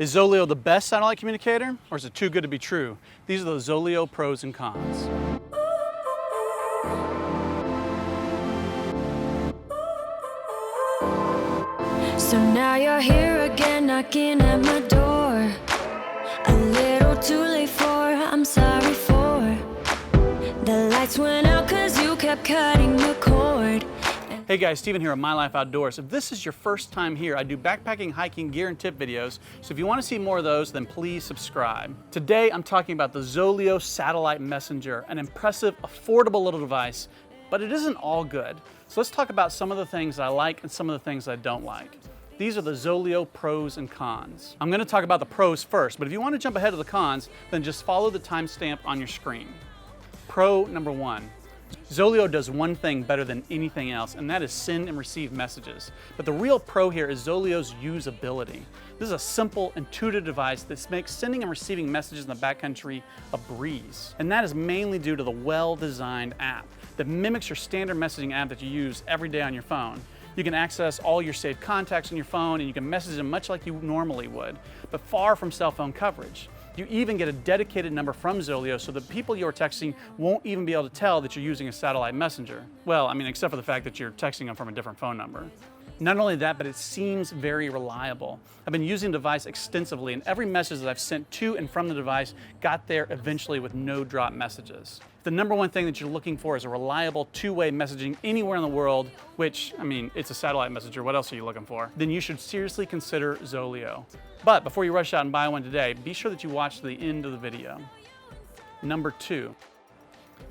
Is ZOLEO the best satellite communicator, or is it too good to be true? These are the ZOLEO pros and cons. So now you're here again, knocking at my door. A little too late for, I'm sorry for. The lights went out 'cause you kept cutting the cord. Hey guys, Steven here of My Life Outdoors. If this is your first time here, I do backpacking, hiking, gear, and tip videos, so if you want to see more of those, then please subscribe. Today, I'm talking about the ZOLEO Satellite Messenger, an impressive, affordable little device, but it isn't all good. So let's talk about some of the things that I like and some of the things I don't like. These are the ZOLEO pros and cons. I'm going to talk about the pros first, but if you want to jump ahead of the cons, then just follow the timestamp on your screen. Pro number one. ZOLEO does one thing better than anything else, and that is send and receive messages. But the real pro here is ZOLEO's usability. This is a simple, intuitive device that makes sending and receiving messages in the backcountry a breeze. And that is mainly due to the well-designed app that mimics your standard messaging app that you use every day on your phone. You can access all your saved contacts on your phone, and you can message them much like you normally would, but far from cell phone coverage. You even get a dedicated number from ZOLEO, so the people you're texting won't even be able to tell that you're using a satellite messenger. Well, I mean, except for the fact that you're texting them from a different phone number. Not only that, but it seems very reliable. I've been using the device extensively, and every message that I've sent to and from the device got there eventually with no drop messages. The number one thing that you're looking for is a reliable two-way messaging anywhere in the world, which, I mean, it's a satellite messenger, what else are you looking for? Then you should seriously consider ZOLEO. But before you rush out and buy one today, be sure that you watch to the end of the video. Number two.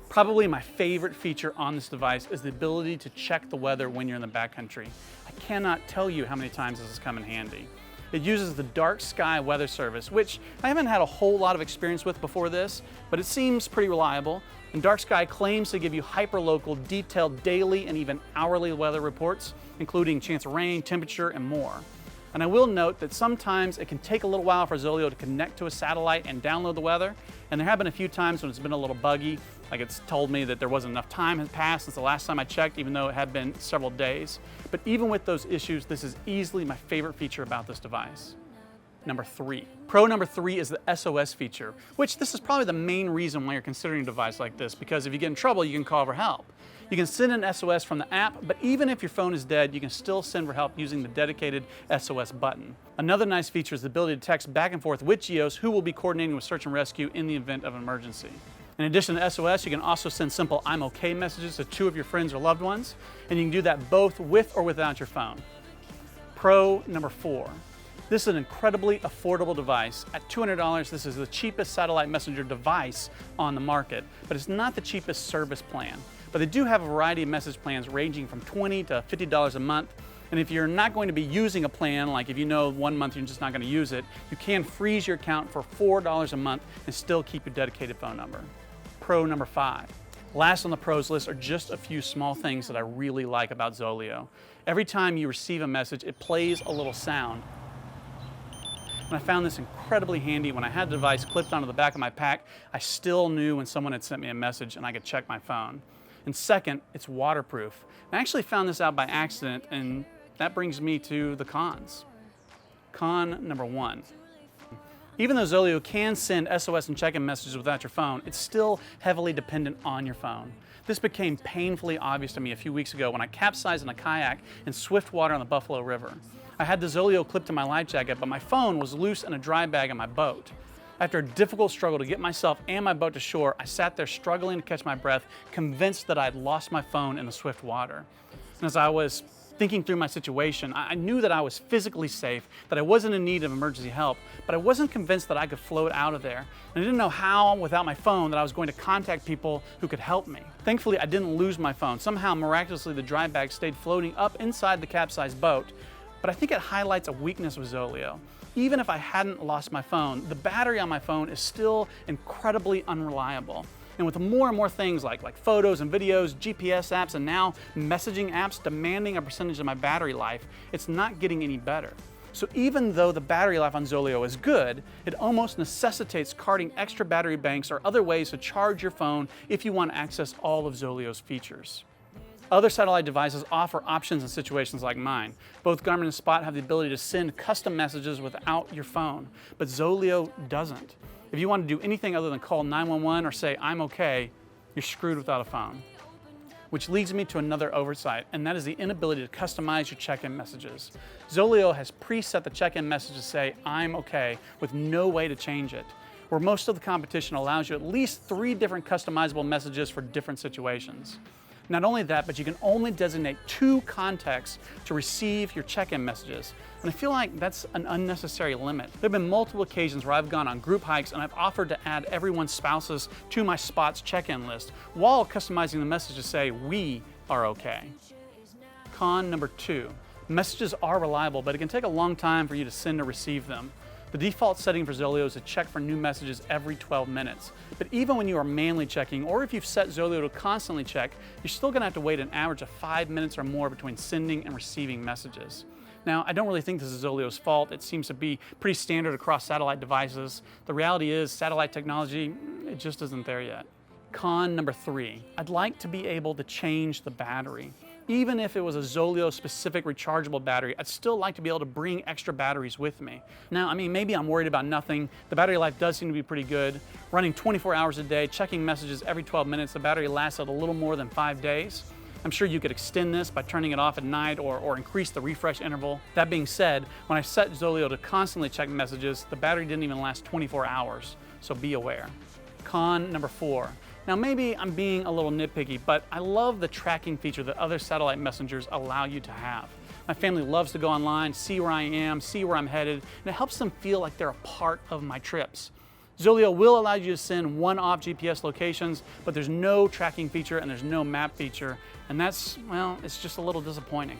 Probably my favorite feature on this device is the ability to check the weather when you're in the backcountry. I cannot tell you how many times this has come in handy. It uses the dark sky weather service, which I haven't had a whole lot of experience with before this, but it seems pretty reliable. And dark sky claims to give you hyper-local, detailed daily and even hourly weather reports, including chance of rain, temperature, and more. And I will note that sometimes it can take a little while for ZOLEO to connect to a satellite and download the weather. And there have been a few times when it's been a little buggy, like it's told me that there wasn't enough time had passed since the last time I checked, even though it had been several days. But even with those issues, this is easily my favorite feature about this device. Number three. Pro number three is the SOS feature, which this is probably the main reason why you're considering a device like this, because if you get in trouble, you can call for help. You can send an SOS from the app, but even if your phone is dead, you can still send for help using the dedicated SOS button. Another nice feature is the ability to text back and forth with GEOs who will be coordinating with search and rescue in the event of an emergency. In addition to SOS, you can also send simple I'm okay messages to two of your friends or loved ones, and you can do that both with or without your phone. Pro number four. This is an incredibly affordable device. At $200, this is the cheapest satellite messenger device on the market, but it's not the cheapest service plan. But they do have a variety of message plans ranging from $20 to $50 a month. And if you're not going to be using a plan, like if you know 1 month you're just not going to use it, you can freeze your account for $4 a month and still keep your dedicated phone number. Pro number five. Last on the pros list are just a few small things that I really like about ZOLEO. Every time you receive a message, it plays a little sound. And I found this incredibly handy. When I had the device clipped onto the back of my pack, I still knew when someone had sent me a message and I could check my phone. And second, it's waterproof. I actually found this out by accident, and that brings me to the cons. Con number one. Even though ZOLEO can send SOS and check-in messages without your phone, it's still heavily dependent on your phone. This became painfully obvious to me a few weeks ago when I capsized in a kayak in swift water on the Buffalo River. I had the ZOLEO clipped to my life jacket, but my phone was loose in a dry bag on my boat. After a difficult struggle to get myself and my boat to shore, I sat there struggling to catch my breath, convinced that I had lost my phone in the swift water. And as I was thinking through my situation, I knew that I was physically safe, that I wasn't in need of emergency help, but I wasn't convinced that I could float out of there. And I didn't know how, without my phone, that I was going to contact people who could help me. Thankfully, I didn't lose my phone. Somehow, miraculously, the dry bag stayed floating up inside the capsized boat. But I think it highlights a weakness with ZOLEO. Even if I hadn't lost my phone, the battery on my phone is still incredibly unreliable. And with more and more things like photos and videos, GPS apps, and now messaging apps demanding a percentage of my battery life, it's not getting any better. So even though the battery life on ZOLEO is good, it almost necessitates carting extra battery banks or other ways to charge your phone if you want to access all of ZOLEO's features. Other satellite devices offer options in situations like mine. Both Garmin and Spot have the ability to send custom messages without your phone, but ZOLEO doesn't. If you want to do anything other than call 911 or say, "I'm okay," you're screwed without a phone. Which leads me to another oversight, and that is the inability to customize your check-in messages. ZOLEO has preset the check-in message to say, "I'm okay," with no way to change it, where most of the competition allows you at least 3 different customizable messages for different situations. Not only that, but you can only designate 2 contexts to receive your check-in messages. And I feel like that's an unnecessary limit. There have been multiple occasions where I've gone on group hikes and I've offered to add everyone's spouses to my Spot's check-in list while customizing the message to say, "We are okay." Con number 2, messages are reliable, but it can take a long time for you to send or receive them. The default setting for ZOLEO is to check for new messages every 12 minutes. But even when you are manually checking, or if you've set ZOLEO to constantly check, you're still gonna have to wait an average of 5 minutes or more between sending and receiving messages. Now, I don't really think this is ZOLEO's fault. It seems to be pretty standard across satellite devices. The reality is, satellite technology, it just isn't there yet. Con number 3, I'd like to be able to change the battery. Even if it was a ZOLEO specific rechargeable battery, I'd still like to be able to bring extra batteries with me. Now, I mean, maybe I'm worried about nothing. The battery life does seem to be pretty good. Running 24 hours a day, checking messages every 12 minutes, the battery lasted a little more than 5 days. I'm sure you could extend this by turning it off at night or increase the refresh interval. That being said, when I set ZOLEO to constantly check messages, the battery didn't even last 24 hours, so be aware. Con number 4. Now maybe I'm being a little nitpicky, but I love the tracking feature that other satellite messengers allow you to have. My family loves to go online, see where I am, see where I'm headed, and it helps them feel like they're a part of my trips. ZOLEO will allow you to send one-off GPS locations, but there's no tracking feature and there's no map feature, and that's, well, it's just a little disappointing.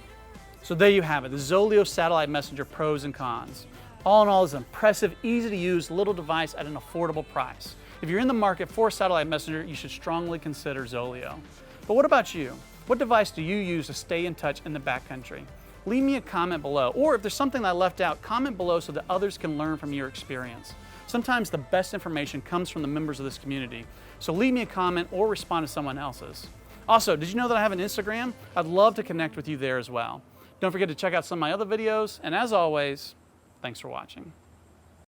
So there you have it, the ZOLEO Satellite Messenger pros and cons. All in all, it's an impressive, easy to use little device at an affordable price. If you're in the market for a satellite messenger, you should strongly consider ZOLEO. But what about you? What device do you use to stay in touch in the backcountry? Leave me a comment below, or if there's something I left out, comment below so that others can learn from your experience. Sometimes the best information comes from the members of this community, so leave me a comment or respond to someone else's. Also, did you know that I have an Instagram? I'd love to connect with you there as well. Don't forget to check out some of my other videos, and as always, thanks for watching.